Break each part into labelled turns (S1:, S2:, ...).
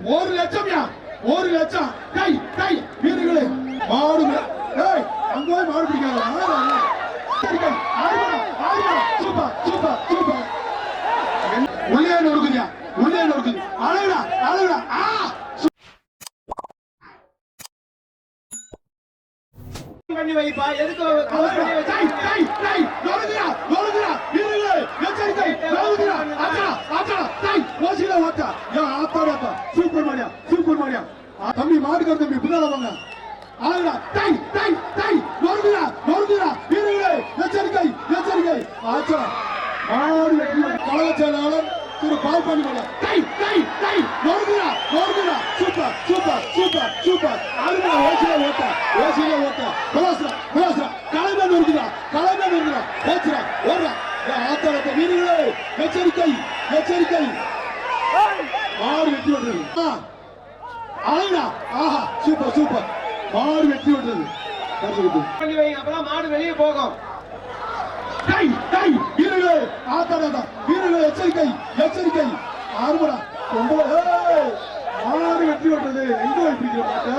S1: 1 லட்சம்யா 1 லட்சம் கை கை வீரர்களே மாடு அங்க போய் மாடு பிடிக்காத சூப்பர் சூப்பர் சூப்பர் உள்ளே நொறுக்குதியா உள்ளே நொறுக்குது அழகுடா அழகுடா
S2: பண்ணி வைப்பா எதுக்கு
S1: கை கை கை நொறுக்குடா நொறுக்குடா வீரர்களே எச்சரிக்கை நொறுக்குடா ஆச்சா ஆச்சா கை ஓசில ஓட்டா யா ஆத்தாடா சூப்பர் மாரியா தம்பி மாடுக்கார தம்பி பின்னால வாங்க அழகுடா கை கை கை நொறுக்குடா நொறுக்குடா வீரர்களே எச்சரிக்கை எச்சரிக்கை ஆச்சா மாடு கழக செயலாளர் திரு பால்பாண்டி கை கை கை நொறுக்குடா நொறுக்குடா சூப்பர் சூப்பர் சூப்பர் சூப்பர் அருமையா ஓசில ஓட்ட பலாசுரா கலமே நொறுக்குடா ஓச்சுடா ஓடுறா ஆத்தாரத்தை வீரர்களே எச்சரிக்கை எச்சரிக்கை மாடு வெற்றி விடுறது அழகுடா ஆஹா சூப்பர் சூப்பர் மாடு வெற்றி விடுறது
S2: பண்ணி வைங்க அப்பதான் மாடு வெளியே போகும்
S1: கை கை வீரர்களே ஆத்தாடா வீரர்களே எச்சரிக்கை எச்சரிக்கை ஆறுமடா மாடு வெற்றி விட்டது எங்க போய் பிடிக்கிற மாட்டா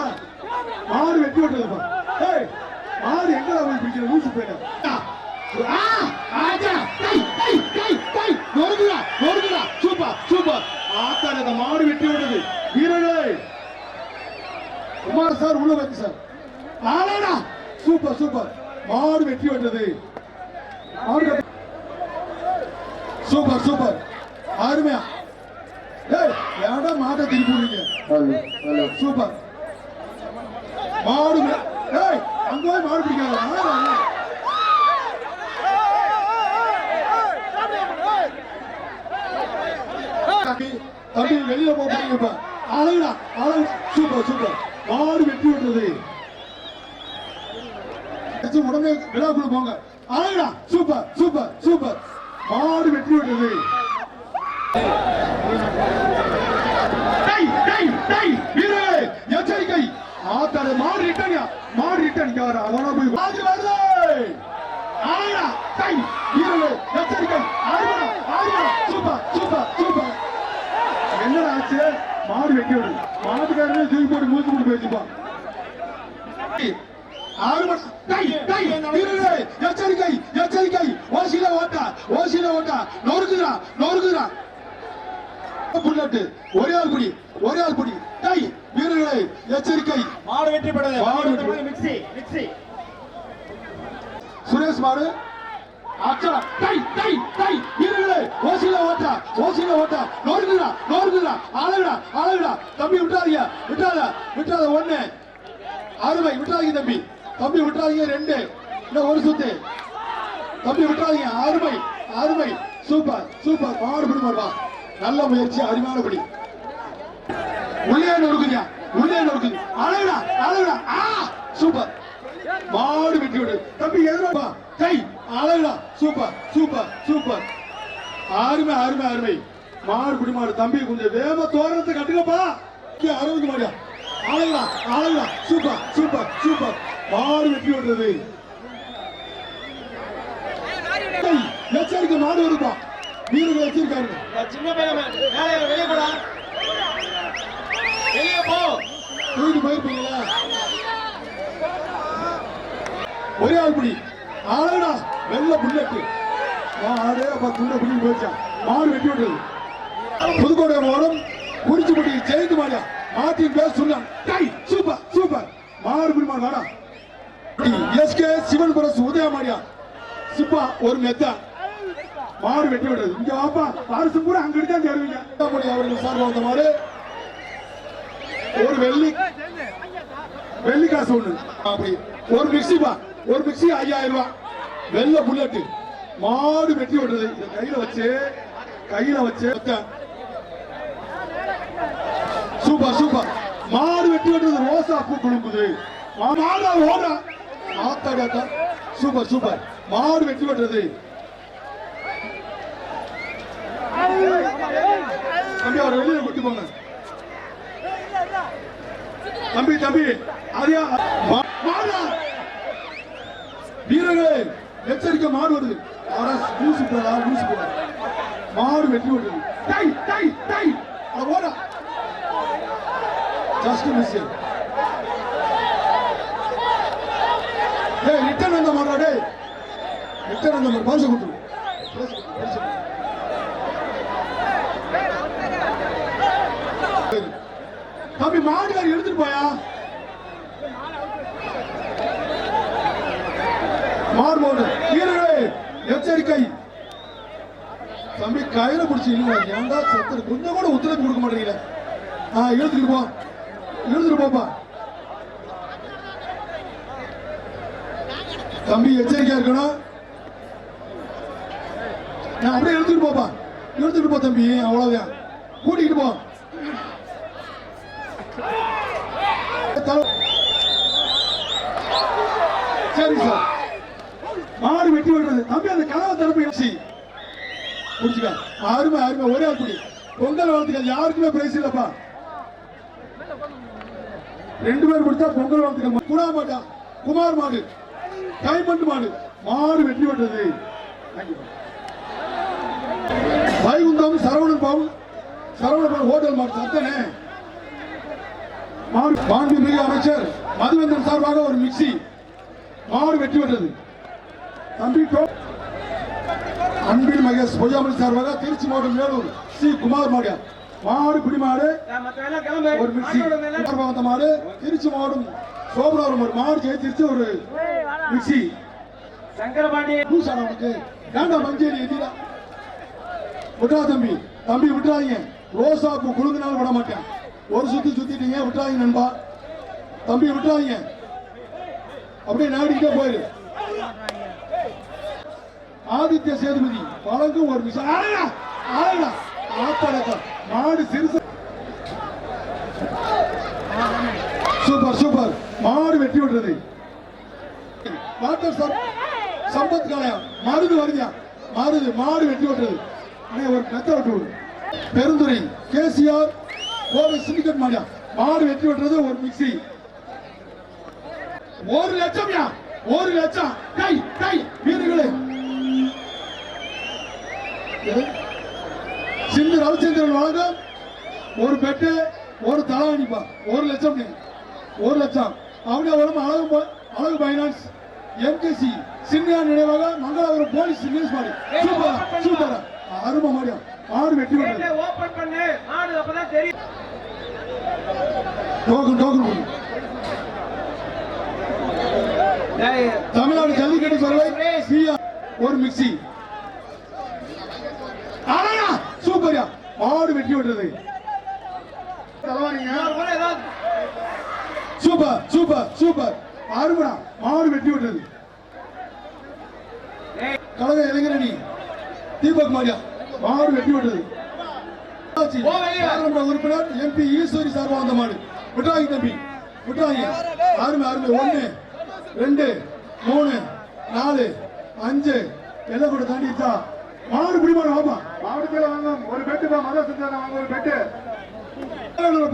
S1: மாடு வெற்றி விட்டதுப்பா மாடு எங்க போய் பிடிக்கிற லூசு போயிட்டா சூப்பர் சூப்பர் ஆத்தாடா மாடு வெற்றி விட்டது வீரர்களே குமார் சார் உள்ள வந்து சார் ஆளாடா சூப்பர் சூப்பர் மாடு வெற்றி விட்டது சூப்பர் சூப்பர் அருமையா ஏடா மாட்டை திருப்பி சூப்பர் மாடு அங்க போய் மாடு பிடிக்காத தம்பி வெளியில போறீங்க அழகுடா அழகு சூப்பர் சூப்பர் மாடு வெற்றி விட்டது உடனே விழாக்குள்ள போங்க அழகுடா சூப்பர் சூப்பர் சூப்பர் மாடு வெற்றி விட்டது வீரர்களே எச்சரிக்கை ஆத்தாரு மாடு ரிட்டன் யாரு அவனா போய் மாடு வருது அழகுடா கை வீரர்களே எச்சரிக்கை அழகுடா சூப்பர் சூப்பர் சூப்பர் என்னடா ஆச்சு மாடு வெட்டி விடு மாட்டுக்காரனே தூக்கி போட்டு மூச்சு போட்டு பேசிப்பான் எச்சரிக்கை எச்சரிக்கை ஓசில ஓட்டா நொறுக்குறா புல்லட்டு ஒரே ஆள் புடி கை வீரர்களே எச்சரிக்கை
S2: மாடு வெற்றி பெற்றது மிக்ஸி
S1: சுரேஷ் மாடு அச்சா கை கை கை வீரர்களே ஓசில ஓட்டா நொறுக்குறா அழகுடா தம்பி விட்டாத ஒண்ணு அருமை விட்டாதீங்க தம்பி விட்டாதீங்க 2 இன்னும் ஒரு சுத்து தம்பி விட்டாதீங்க அருமை சூப்பர் சூப்பர் மாடு பிடிமாடுவா நல்ல முயற்சி அருமையான படி உள்ளே நொறுக்குது அழகுடா சூப்பர் மாடு வெட்டி விடு தம்பி எதிர்ப்பா கை அழகுடா சூப்பர் சூப்பர் சூப்பர் அருமை மாடு பிடிமாடு தம்பி கொஞ்சம் வேகமா தோரணத்தை கட்டுங்கப்பா 60 மாடியா அழகுடா சூப்பர் சூப்பர் சூப்பர் மாடு வெற்றி விடுறது எச்சரிக்கை மாடு வருப்பா வீரர்கள் எச்சரிக்காரு
S2: சின்ன பையன் வெளியே போடா வெளியே போ
S1: தூக்கி போயிருப்பீங்களா ஒரே ஆள் பிடி அழகுடா வெள்ள புல்லட்டு மாடு துண்ட பிடி போச்சா மாடு வெட்டி விடுறது புதுக்கோட்டை மாவட்டம் குறிச்சிப்பட்டி ஜெயித்து மாடியா மாட்டின் பேர் சொன்னான் கை சூப்பர் சூப்பர் மாடு பிடிமாடு வாடா எஸ்கே சிவன் புரசு உதய மாடியா சிப்பா ஒரு மெத்தா மாடு வெட்டி விடுறது இங்க வாப்பா வாரிசு பூரா அங்க தான் தேடுவீங்க அவர்கள் சார்பா வந்த மாடு ஒரு வெள்ளி காசு ஒண்ணு அப்படி ஒரு மிக்சிப்பா ஒரு மிக்சி 5000 ரூபாய் வெள்ள புல்லட்டு மாடு வெட்டி விடுறது இத கையில வச்சு சூப்பர் சூப்பர் மாடு வெட்டி விடுறது ரோசா பூ குழுங்குது மாடு ஓடுறா ஆத்தாடா சூப்பர் சூப்பர் மாடு வெட்டி விடுறது தம்பி அவரை வெளியே கூட்டி போங்க தம்பி அதையா வீரர்களே எச்சரிக்கை மாடு வருது மாடு வெட்டி விடுறது ஓட ஃபர்ஸ்ட் மிஸ் டேய் ரிட்டர்ன் வந்த மாடா டேய் ரிட்டர்ன் வந்த மாடு பால்ஸ் கொடுத்து தம்பி மாடுகாரி எடுத்துட்டு போயா மாடு வீரர்களே எச்சரிக்கை தம்பி கயிறு பிடிச்சி ஏன்டா சத்து கொஞ்சம் கூட ஒத்துழைப்பு கொடுக்க மாட்டீங்களே இழுத்துட்டு போப்பா தம்பி எச்சரிக்கையா இருக்கணும் நான் அப்படியே இழுத்துட்டு போ தம்பி அவ்வளவுதான் கூட்டிகிட்டு போ சரி சார் மாடு வெட்டி விடுறது தம்பி அந்த கதவை தரப்பு புடிச்சுக்க அருமை ஒரே ஆள் குடி பொங்கல் வாழ்த்துக்கள் யாருக்குமே பிரைஸ் இல்லப்பா 2 பேர் கொடுத்தா பொங்கல் வாழ்த்துக்கள் குணா மாட்டா குமார் மாடு டைமண்ட் மாடு வெட்டி விடுறது வைகுந்தம் சரவணன் பாபு ஹோட்டல் மாடு சத்தனே மாண்புமிகு அமைச்சர் மதுவந்தன் சார்பாக ஒரு மிக்சி மாடு வெட்டி விடுறது தம்பி அன்பில் மகேஷ் பொய்யாமல் சார்பாக திருச்சி மாவட்டம் வேலூர் சி குமார் மாடு பிடி மாடு ஒரு மிக்சி வந்த மாடு திருச்சி மாவட்டம் சோபனாவரம் ஒரு மாடு ஜெயிச்சிருச்சு ஒரு மிக்சி
S2: சங்கரபாண்டி
S1: உனக்கு வேண்டாம் மஞ்சேரி எதிரா விட்டா தம்பி விட்டுறாங்க ரோசா பூ குழுங்கினாலும் விட மாட்டேன் ஒரு சுத்திட்டீங்க விட்டுறாங்க நண்பா தம்பி விட்டுறாங்க அப்படியே நாடிக்கிட்டே போயிரு ஆதித்ய சேதுபதி வழங்கும் ஒரு மிஷன் மாடு சிறுசு சூப்பர் மாடு வெட்டி விடுறது டாக்டர் சம்பத் காளையா மருது வருதியா மாடு வெட்டி விடுறது ஒரு மெத்த விட்டு விடு பெருந்துறை கேசிஆர் கோவை சிண்டிகேட் மாடு வெட்டி விடுறது ஒரு மிக்சி 1 லட்சம் கை வீரர்களே சிந்து ரவிச்சந்திரன் வழங்க ஒரு பெட்டு ஒரு தலவாணிப்பா 1 லட்சம் 1 லட்சம் அப்படியே வரும் அழகு பைனான்ஸ் எம்கேசி சின்னியா நினைவாக மங்களாபுரம் போலீஸ் நியூஸ் மாடி சூப்பரா அருமை மாடு வெட்டி விடுறது
S2: ஓபன் பண்ணு மாடு அப்பதான் தெரியும்
S1: டோக்கன் தமிழ்நாடு ஜல்லிக்கட்டு சர்வை ஒரு மிக்சி சூப்பரியா மாடு வெட்டி விடுறது சூப்பர் அருமடா மாடு வெட்டி விடுறது கழக இளைஞரணி தீபக் மாடு வெட்டி விடுறது உறுப்பினர் எம்பி ஈஸ்வரி சார்பா வந்த மாடு விட்டுறாங்க தம்பி அருமை 1 2 3 4 5 எல்லாம் கூட தாண்டிச்சா மாடு பிடிமாடு வாப்பா மாடு கீழே வாங்க ஒரு பெட்டுப்பா மத சுத்தான வாங்க ஒரு பெட்டு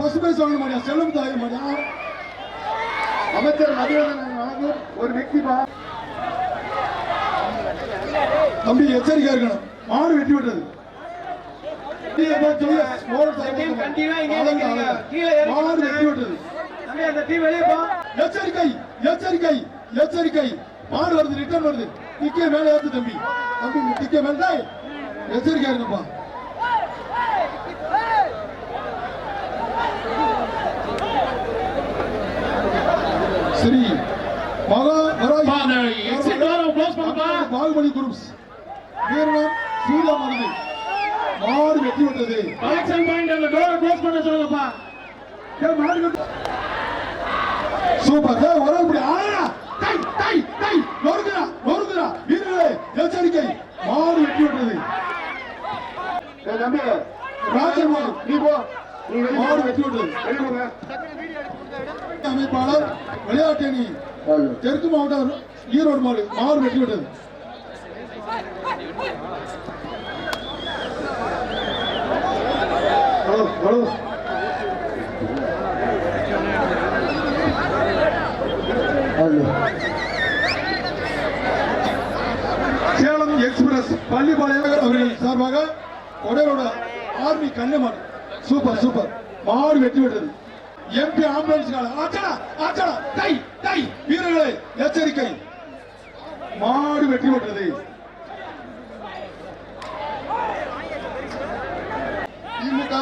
S1: பசு பேச வாங்க மாட்டியா செல்லம் தாய மாட்டியா அமைச்சர் மதிவதன் வாங்க ஒரு వ్యక్తిப்பா தம்பி எச்சரிக்கையா இருக்கணும் மாடு வெட்டி விடுறது மாடு வெட்டி விடுறது எச்சரிக்கை மாடு வருது ரிட்டர்ன் வருது டிக்கே மேல ஏத்து தம்பி டிக்கே மேல எச்சரிக்கையா இருக்கப்பா சரி பாகுபலி குரூப்ஸ் வீரனம் சூர்யா மருது மாடு வெட்டி விட்டது கலெக்ஷன் பாயிண்ட் அந்த டோர் க்ளோஸ் பண்ண சொல்லுங்கப்பா சூப்பர் ஒரு இப்படி ஆனா டை நொறுக்குறா வீரர்களே எச்சரிக்கை மாடு வெட்டி விட்டது தம்பி ராஜன் மாடு வெட்டி விட்டது அமைப்பாளர் விளையாட்டு அணி தெற்கு மாவட்டம் ஈரோடு மாடு வெட்டி விட்டது ஹலோ சேலம் எக்ஸ்பிரஸ் பள்ளிப்பாளையம் அவர்கள் சார்பாக கொடையோட ஆர்மி கன்னிமாடு சூப்பர் மாடு வெட்டி விட்டது எம்பி ஆம்புலன்ஸ் வீரர்களே எச்சரிக்கை, மாடு வெற்றி பெற்றது. திமுக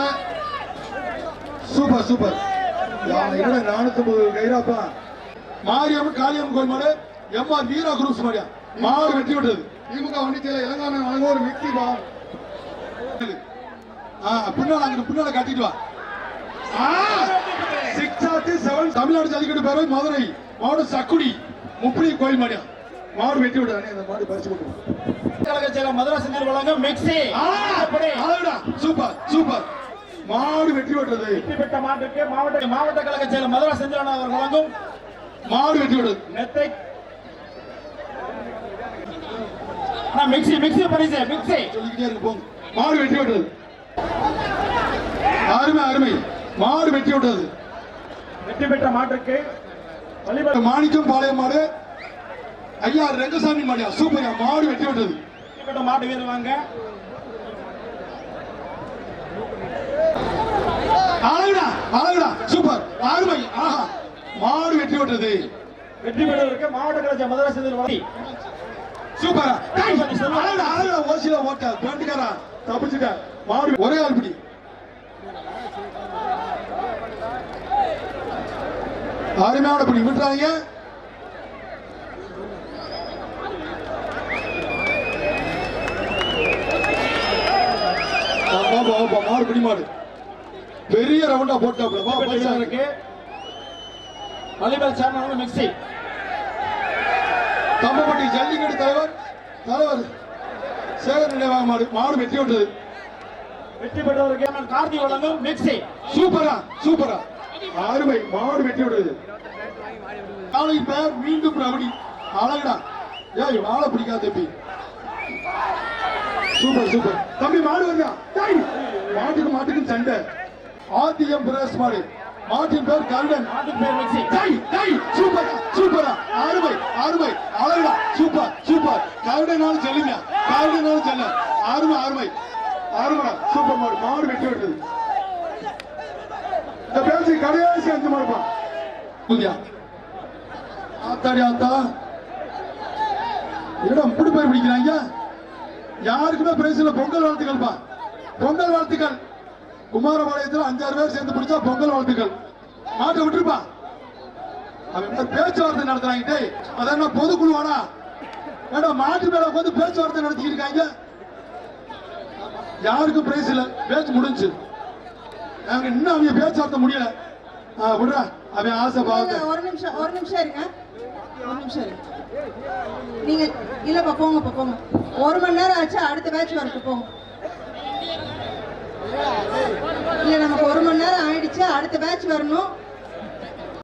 S1: சூப்பர் சூப்பர். 450 கைராப்பா. மாரியம்மன் காளியம்மன் கோயில் மாடு எம்ஆர் வீரா குரூப்ஸ் மாடியா மாடு வெற்றி பெற்றது. திமுக வண்டிச்சேல இளங்கான வழங்க ஒரு மிக்சி பா. பின்னால கட்டிட்டு வா. 6-7 தமிழ்நாடு ஜல்லிக்கட்டு பேரவை மதுரை மாவட்டம் சக்குடி முப்படி கோயில் மாடியா மாடு வெட்டி விட்டானே. அந்த மாடு பறிச்சு போட்டு
S2: மதுரை செந்தில் வழங்கும் மிக்ஸி.
S1: Super super. மாடு வெற்றி பெற்றது.
S2: வெற்றி பெற்ற மாட்டுக்கு மாவட்ட கழக செயலர் மதுரை செந்தில் அவர் வழங்கும்
S1: மாடு வெற்றி பெற்றது.
S2: நெத்தை மிக்ஸி மிக்ஸி பரிசு மிக்ஸி
S1: சொல்லிக்கிட்டே இருக்கு போங்க. மாடு வெற்றி பெற்றது. அருமை அருமை. மாடு வெற்றி விட்டது.
S2: வெற்றி பெற்ற மாட்டுக்கு
S1: மாணிக்கம் பாளையம் மாடு ஐயா ரெங்கசாமி மாடியா சூப்பர். மாடு வெற்றி விட்டது.
S2: வெற்றி பெற்ற மாட்டு வீரர் வாங்க.
S1: அழகுடா அழகுடா சூப்பர் அருமை. ஆஹா மாடு வெற்றி விட்டது.
S2: வெற்றி பெற்றவருக்கு மாவட்ட கழக மதுரை செந்தில் வழங்கி
S1: சூப்பரா. அழகுடா அழகுடா. ஓசில ஓட்ட பேண்டுக்காரா தப்பிச்சுட்ட. மாடு ஒரே ஆள் பிடி. அருமையான பிடி விட்டுறாங்க. மாடு பிடி மாடு பெரிய ரவுண்டா போட்டாப்ல.
S2: மலிபல் சேர்மன் மிக்ஸி
S1: தம்பப்பட்டி ஜல்லிக்கட்டு தலைவர் சேகர் நினைவாக மாடு மாடு வெற்றி விட்டது.
S2: வெற்றி பெற்றவருக்கு கார்த்தி வழங்கும் மிக்ஸி.
S1: சூப்பரா சூப்பரா அருமை. மாடு வெற்றி விடுறது. நாளை பேர் மீண்டும் ரவுடி. அழகுடா. ஏய் வாழை பிடிக்காத தம்பி. சூப்பர் சூப்பர் தம்பி. மாடு வந்தா மாட்டுக்கு சண்டை. ஆதியம் பிரேஸ் மாடு மாட்டின் பேர் கருடன். சூப்பரா சூப்பரா அருமை அருமை அழகுடா. Super super. கருடனாலும் செல்லுங்க. கருடனாலும் செல்ல. அருமை அருமை அருமைடா. சூப்பர் மாடு மாடு வெற்றி விட்டது. இந்த பேசி கடைசி 5 மாடுப்பா. புதியா ஆத்தாடி ஆத்தா இடம் இப்படி போய் பிடிக்கிறாங்க. யாருக்குமே பிரைஸ் இல்ல. பொங்கல் வாழ்த்துக்கள்ப்பா. பொங்கல் வாழ்த்துக்கள். குமாரபாளையத்தில் 5-6 பேர் சேர்ந்து பிடிச்சா பொங்கல் வாழ்த்துக்கள். மாட்டை விட்டுருப்பா. அவன் பேச்சுவார்த்தை நடத்துறாங்க. அதான் பொதுக்குழுவானா வேண்டாம். மாட்டு மேல உட்காந்து பேச்சுவார்த்தை நடத்திக்கிட்டு இருக்காங்க. யாருக்கும் பிரைஸ் இல்ல. பேச்சு முடிஞ்சு. நாங்க இன்னும் அவங்க பேச்சுவார்த்தை முடியல. விடுறா அவன் ஆசை பாவத்தை.
S3: ஒரு நிமிஷம் இருங்க. ஒரு நிமிஷம் இருங்க. நீங்க இல்லப்பா போங்கப்பா போங்க. 1 மணி நேரம் ஆச்சு. அடுத்த பேட்ச் வரட்டும் போங்க. இல்ல நமக்கு 1 மணி நேரம் ஆயிடுச்சு. அடுத்த பேட்ச் வரணும்.